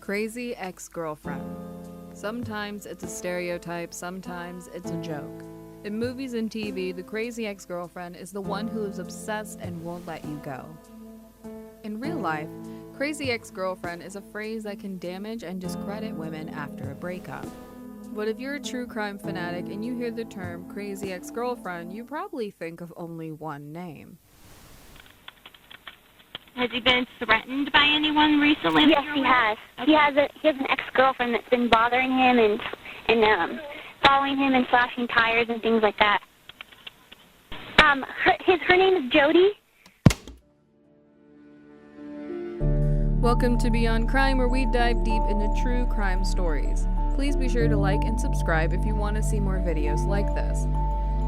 Crazy ex-girlfriend. Sometimes it's a stereotype, sometimes it's a joke. In movies and TV, the crazy ex-girlfriend is the one who is obsessed and won't let you go. In real life, crazy ex-girlfriend is a phrase that can damage and discredit women after a breakup. But if you're a true crime fanatic and you hear the term crazy ex-girlfriend, you probably think of only one name. Has he been threatened by anyone recently? Yes, he has. Okay. He has an ex-girlfriend that's been bothering him and following him and slashing tires and things like that. Her name is Jodi. Welcome to Beyond Crime, where we dive deep into true crime stories. Please be sure to like and subscribe if you want to see more videos like this.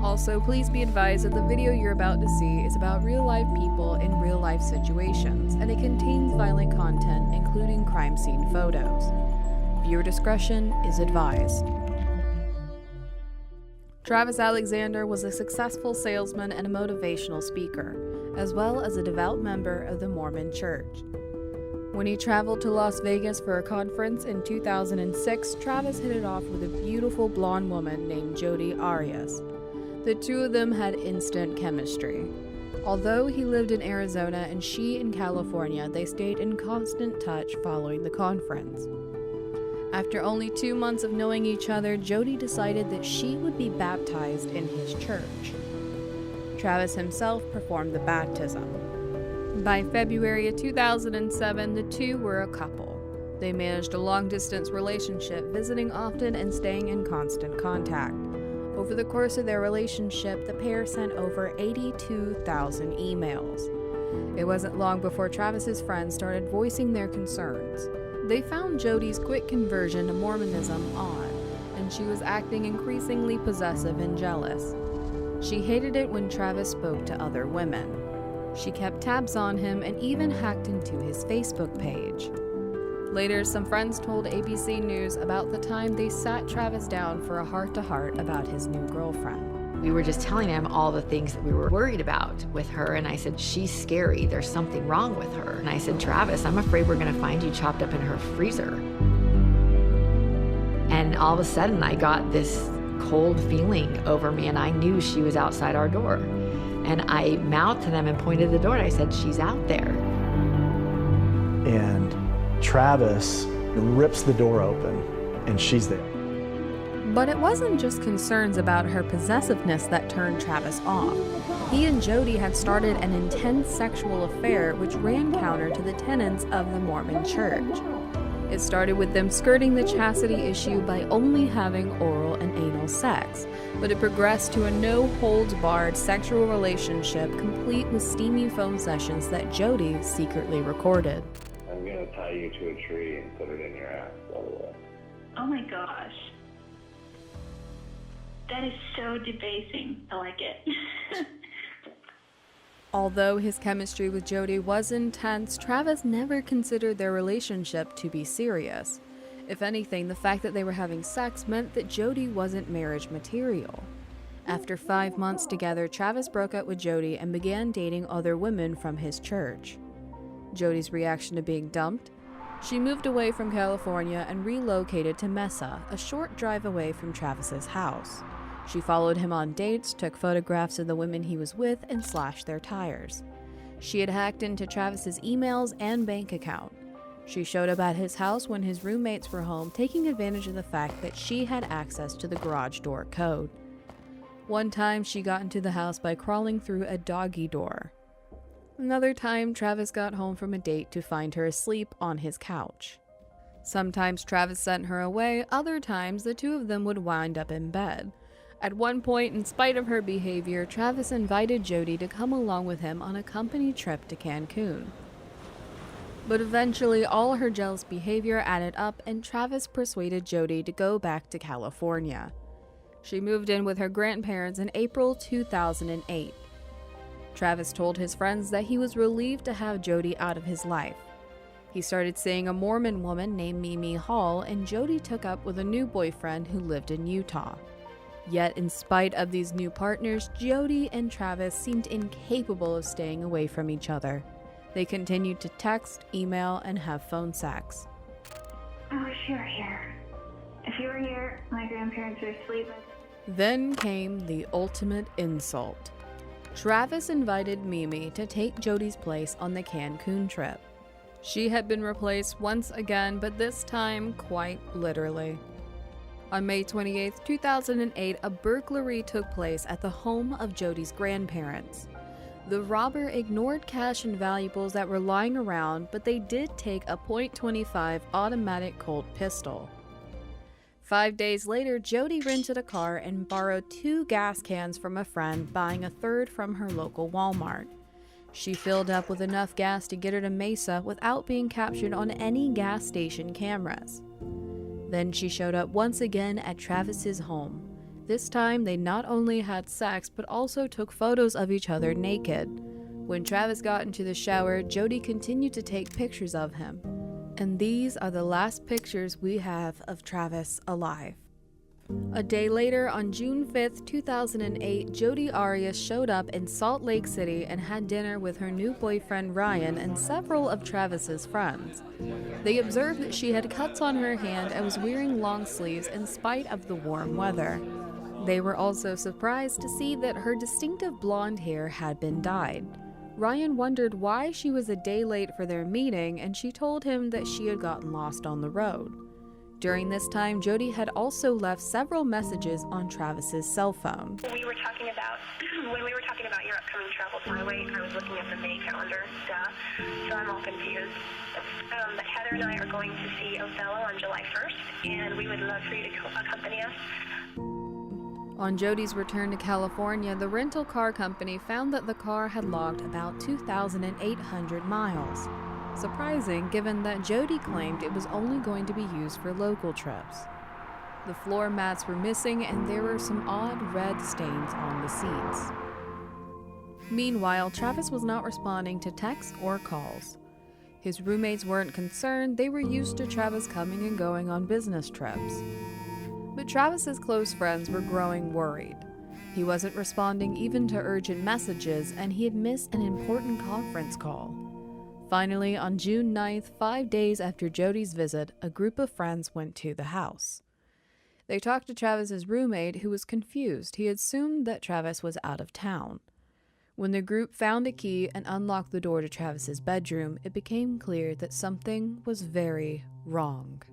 Also, please be advised that the video you're about to see is about real-life people in real-life situations, and it contains violent content, including crime scene photos. Viewer discretion is advised. Travis Alexander was a successful salesman and a motivational speaker, as well as a devout member of the Mormon Church. When he traveled to Las Vegas for a conference in 2006, Travis hit it off with a beautiful blonde woman named Jodi Arias. The two of them had instant chemistry. Although he lived in Arizona and she in California, they stayed in constant touch following the conference. After only 2 months of knowing each other, Jodi decided that she would be baptized in his church. Travis himself performed the baptism. By February of 2007, the two were a couple. They managed a long-distance relationship, visiting often and staying in constant contact. Over the course of their relationship, the pair sent over 82,000 emails. It wasn't long before Travis's friends started voicing their concerns. They found Jodi's quick conversion to Mormonism odd, and she was acting increasingly possessive and jealous. She hated it when Travis spoke to other women. She kept tabs on him and even hacked into his Facebook page. Later, some friends told ABC News about the time they sat Travis down for a heart-to-heart about his new girlfriend. We were just telling him all the things that we were worried about with her, and I said, she's scary, there's something wrong with her. And I said, Travis, I'm afraid we're gonna find you chopped up in her freezer. And all of a sudden, I got this cold feeling over me, and I knew she was outside our door. And I mouthed to them and pointed the door, and I said, she's out there. And Travis rips the door open, and she's there. But it wasn't just concerns about her possessiveness that turned Travis off. He and Jodi had started an intense sexual affair which ran counter to the tenets of the Mormon Church. It started with them skirting the chastity issue by only having oral and anal sex, but it progressed to a no-holds-barred sexual relationship complete with steamy phone sessions that Jodi secretly recorded. I'm gonna tie you to a tree and put it in your ass, by the way. Oh my gosh. That is so debasing. I like it. Although his chemistry with Jodi was intense, Travis never considered their relationship to be serious. If anything, the fact that they were having sex meant that Jodi wasn't marriage material. After 5 months together, Travis broke up with Jodi and began dating other women from his church. Jodi's reaction to being dumped? She moved away from California and relocated to Mesa, a short drive away from Travis's house. She followed him on dates, took photographs of the women he was with, and slashed their tires. She had hacked into Travis's emails and bank account. She showed up at his house when his roommates were home, taking advantage of the fact that she had access to the garage door code. One time, she got into the house by crawling through a doggy door. Another time, Travis got home from a date to find her asleep on his couch. Sometimes Travis sent her away, other times the two of them would wind up in bed. At one point, in spite of her behavior, Travis invited Jodi to come along with him on a company trip to Cancun. But eventually, all her jealous behavior added up, and Travis persuaded Jodi to go back to California. She moved in with her grandparents in April 2008. Travis told his friends that he was relieved to have Jodi out of his life. He started seeing a Mormon woman named Mimi Hall, and Jodi took up with a new boyfriend who lived in Utah. Yet, in spite of these new partners, Jodi and Travis seemed incapable of staying away from each other. They continued to text, email, and have phone sex. I wish you were here. If you were here, my grandparents are asleep. Then came the ultimate insult. Travis invited Mimi to take Jodi's place on the Cancun trip. She had been replaced once again, but this time quite literally. On May 28, 2008, a burglary took place at the home of Jodi's grandparents. The robber ignored cash and valuables that were lying around, but they did take a .25 automatic Colt pistol. 5 days later, Jodi rented a car and borrowed 2 gas cans from a friend, buying a third from her local Walmart. She filled up with enough gas to get her to Mesa without being captured on any gas station cameras. Then she showed up once again at Travis's home. This time, they not only had sex, but also took photos of each other naked. When Travis got into the shower, Jodi continued to take pictures of him. And these are the last pictures we have of Travis alive. A day later, on June 5th, 2008, Jodi Arias showed up in Salt Lake City and had dinner with her new boyfriend Ryan and several of Travis's friends. They observed that she had cuts on her hand and was wearing long sleeves in spite of the warm weather. They were also surprised to see that her distinctive blonde hair had been dyed. Ryan wondered why she was a day late for their meeting, and she told him that she had gotten lost on the road. During this time, Jodi had also left several messages on Travis's cell phone. When we were talking about your upcoming travel to Highway, I was looking at the May calendar, so I'm all confused. But Heather and I are going to see Othello on July 1st, and we would love for you to accompany us. On Jodi's return to California, the rental car company found that the car had logged about 2,800 miles. Surprising, given that Jodi claimed it was only going to be used for local trips. The floor mats were missing and there were some odd red stains on the seats. Meanwhile, Travis was not responding to texts or calls. His roommates weren't concerned, they were used to Travis coming and going on business trips. But Travis's close friends were growing worried. He wasn't responding even to urgent messages, and he had missed an important conference call. Finally, on June 9th, 5 days after Jodi's visit, a group of friends went to the house. They talked to Travis's roommate, who was confused. He assumed that Travis was out of town. When the group found a key and unlocked the door to Travis's bedroom, it became clear that something was very wrong.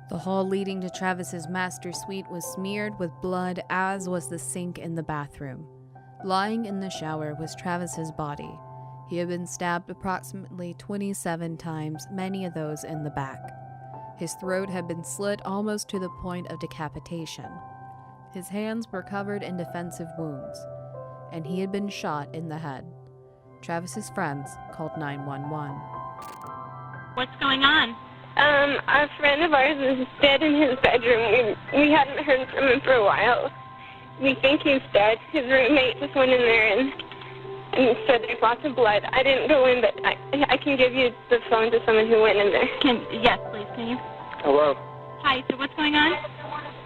The hall leading to Travis's master suite was smeared with blood, as was the sink in the bathroom. Lying in the shower was Travis's body. He had been stabbed approximately 27 times, many of those in the back. His throat had been slit almost to the point of decapitation. His hands were covered in defensive wounds, and he had been shot in the head. Travis's friends called 911. What's going on? A friend of ours is dead in his bedroom. We hadn't heard from him for a while. We think he's dead. His roommate just went in there and said there's lots of blood. I didn't go in, but I can give you the phone to someone who went in there. Yes, please, can you? Hello. Hi, so what's going on?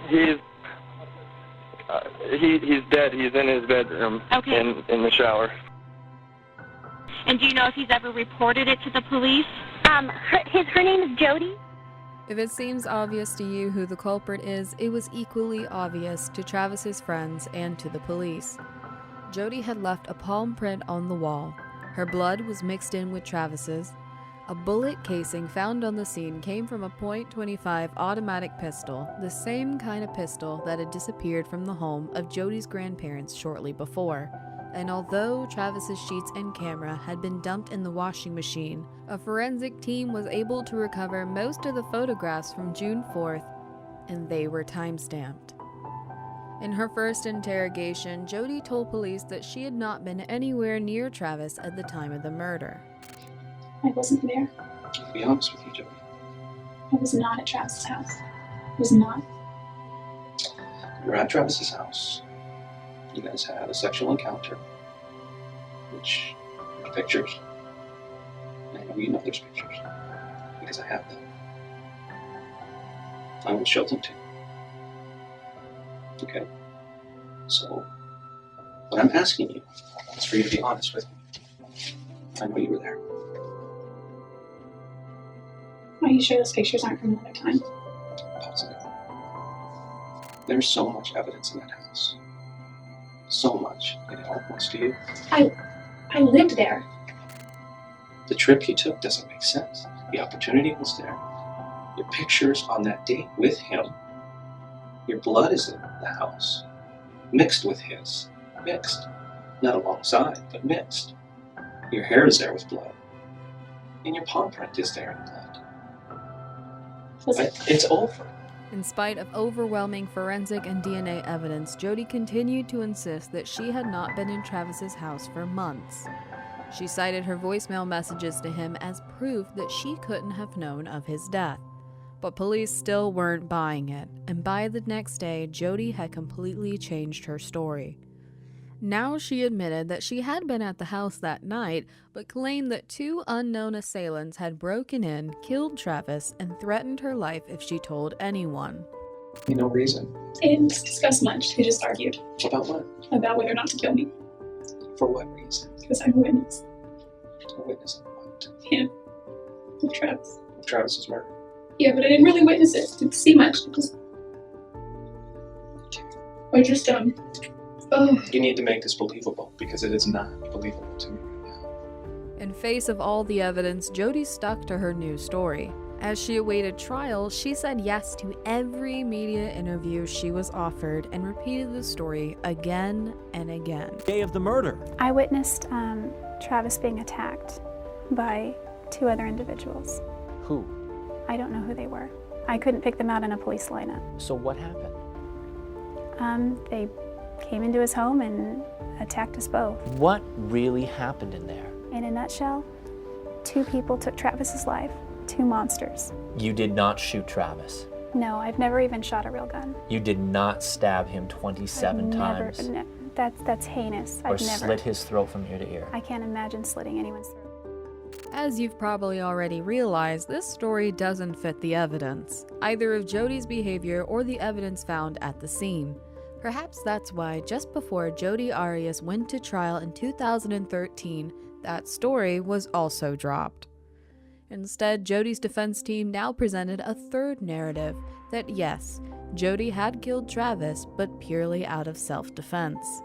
He's dead. He's in his bedroom. Okay. In the shower. And do you know if he's ever reported it to the police? Her name is Jodi. If it seems obvious to you who the culprit is, it was equally obvious to Travis's friends and to the police. Jodi had left a palm print on the wall. Her blood was mixed in with Travis's. A bullet casing found on the scene came from a .25 automatic pistol, the same kind of pistol that had disappeared from the home of Jodi's grandparents shortly before. And although Travis's sheets and camera had been dumped in the washing machine, a forensic team was able to recover most of the photographs from June 4th, and they were time-stamped. In her first interrogation, Jodi told police that she had not been anywhere near Travis at the time of the murder. I wasn't there. To be honest with you, Jodi, I was not at Travis's house. I was not. You were at Travis's house. You guys had a sexual encounter, which are pictures. I know you know there's pictures, because I have them. I will show them to you. Okay? So, what I'm asking you is for you to be honest with me. I know you were there. I Are you sure those pictures aren't from another time? Positive. There's so much evidence in that house. So much. And it all points to you. I lived there. The trip you took doesn't make sense. The opportunity was there. Your pictures on that date with him. Your blood is in the house. Mixed with his. Mixed. Not alongside, but mixed. Your hair is there with blood. And your palm print is there in blood. It's over. In spite of overwhelming forensic and DNA evidence, Jodi continued to insist that she had not been in Travis's house for months. She cited her voicemail messages to him as proof that she couldn't have known of his death. But police still weren't buying it, and by the next day, Jodi had completely changed her story. Now she admitted that she had been at the house that night, but claimed that 2 unknown assailants had broken in, killed Travis, and threatened her life if she told anyone. No reason. They didn't discuss much. They just argued. About what? About whether or not to kill me. For what reason? Because I'm a witness. A witness of what? Him. With Travis. Of Travis's murder. Yeah, but I didn't really witness it. Didn't see much. You need to make this believable, because it is not believable to me right now. In face of all the evidence, Jodi stuck to her new story. As she awaited trial, she said yes to every media interview she was offered and repeated the story again and again. Day of the murder. I witnessed Travis being attacked by 2 other individuals. Who? I don't know who they were. I couldn't pick them out in a police lineup. So what happened? They came into his home and attacked us both. What really happened in there? In a nutshell, 2 people took Travis's life. 2 monsters. You did not shoot Travis. No, I've never even shot a real gun. You did not stab him 27 times. No, that's heinous. Or I've never. slit his throat from ear to ear. I can't imagine slitting anyone's throat. As you've probably already realized, this story doesn't fit the evidence, either of Jodi's behavior or the evidence found at the scene. Perhaps that's why just before Jodi Arias went to trial in 2013, that story was also dropped. Instead, Jodi's defense team now presented a third narrative that yes, Jodi had killed Travis, but purely out of self-defense.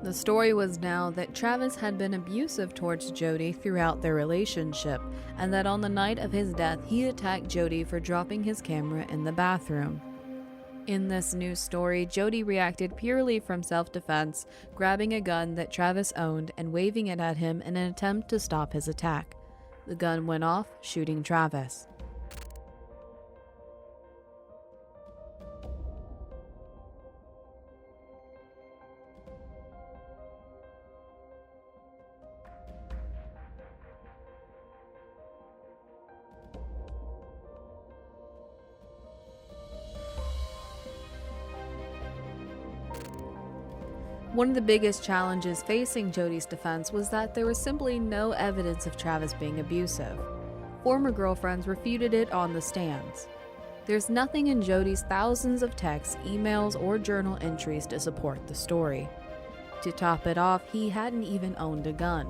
The story was now that Travis had been abusive towards Jodi throughout their relationship, and that on the night of his death he attacked Jodi for dropping his camera in the bathroom. In this new story, Jodi reacted purely from self-defense, grabbing a gun that Travis owned and waving it at him in an attempt to stop his attack. The gun went off, shooting Travis. One of the biggest challenges facing Jodi's defense was that there was simply no evidence of Travis being abusive. Former girlfriends refuted it on the stands. There's nothing in Jodi's thousands of texts, emails, or journal entries to support the story. To top it off, he hadn't even owned a gun.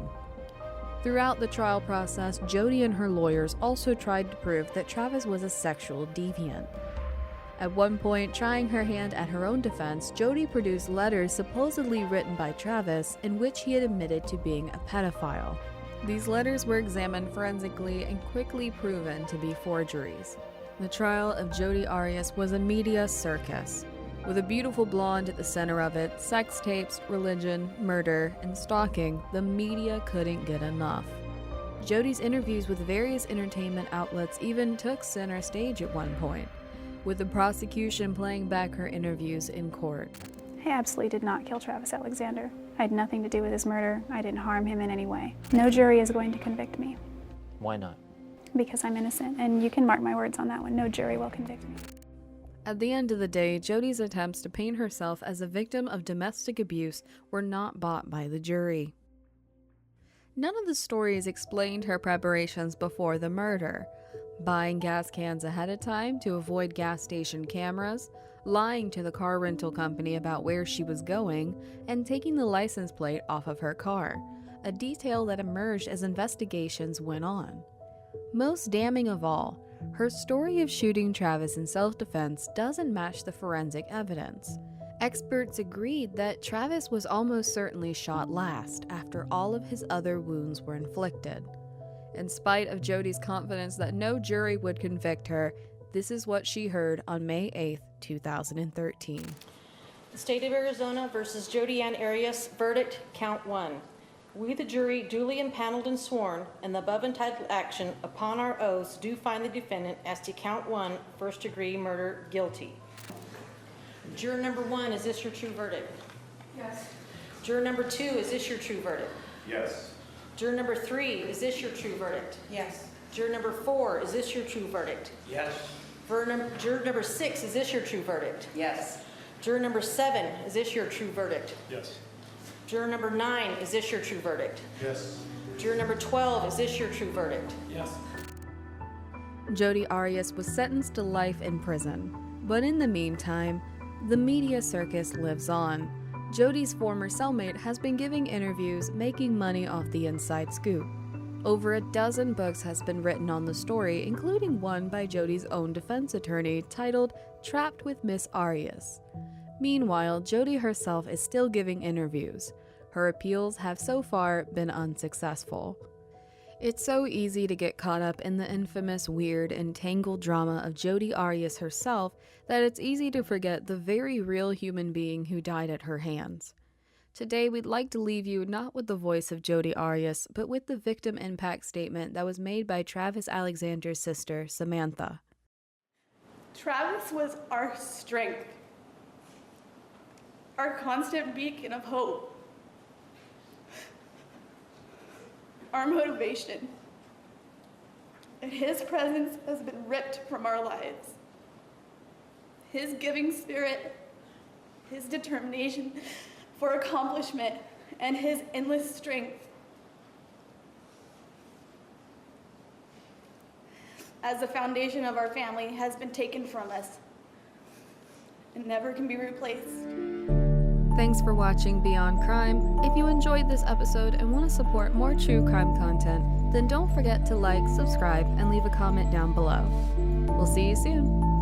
Throughout the trial process, Jodi and her lawyers also tried to prove that Travis was a sexual deviant. At one point, trying her hand at her own defense, Jodi produced letters supposedly written by Travis in which he had admitted to being a pedophile. These letters were examined forensically and quickly proven to be forgeries. The trial of Jodi Arias was a media circus. With a beautiful blonde at the center of it, sex tapes, religion, murder, and stalking, the media couldn't get enough. Jodi's interviews with various entertainment outlets even took center stage at one point. with the prosecution playing back her interviews in court. I absolutely did not kill Travis Alexander. I had nothing to do with his murder. I didn't harm him in any way. No jury is going to convict me. Why not? Because I'm innocent, and you can mark my words on that one. No jury will convict me. At the end of the day, Jodi's attempts to paint herself as a victim of domestic abuse were not bought by the jury. None of the stories explained her preparations before the murder. Buying gas cans ahead of time to avoid gas station cameras, lying to the car rental company about where she was going, and taking the license plate off of her car, a detail that emerged as investigations went on. Most damning of all, her story of shooting Travis in self-defense doesn't match the forensic evidence. Experts agreed that Travis was almost certainly shot last after all of his other wounds were inflicted. In spite of Jodi's confidence that no jury would convict her, this is what she heard on May 8, 2013. The State of Arizona versus Jodi Arias, verdict, count 1. We, the jury, duly impaneled and sworn, in the above entitled action, upon our oaths, do find the defendant as to count 1, first-degree murder, guilty. Juror number 1, is this your true verdict? Yes. Juror number 2, is this your true verdict? Yes. Juror number 3, is this your true verdict? Yes. Juror number 4, is this your true verdict? Yes. Juror number 6, is this your true verdict? Yes. Juror number 7, is this your true verdict? Yes. Juror number 9, is this your true verdict? Yes. Juror number 12, is this your true verdict? Yes. Jodi Arias was sentenced to life in prison, but in the meantime, the media circus lives on. Jodi's former cellmate has been giving interviews, making money off the inside scoop. Over a dozen books has been written on the story, including one by Jodi's own defense attorney titled Trapped with Miss Arias. Meanwhile, Jodi herself is still giving interviews. Her appeals have so far been unsuccessful. It's so easy to get caught up in the infamous, weird, and tangled drama of Jodi Arias herself that it's easy to forget the very real human being who died at her hands. Today, we'd like to leave you not with the voice of Jodi Arias, but with the victim impact statement that was made by Travis Alexander's sister, Samantha. Travis was our strength, our constant beacon of hope, our motivation, and his presence has been ripped from our lives. His giving spirit, his determination for accomplishment, and his endless strength as the foundation of our family has been taken from us and never can be replaced. Thanks for watching Beyond Crime. If you enjoyed this episode and want to support more true crime content, then don't forget to like, subscribe, and leave a comment down below. We'll see you soon.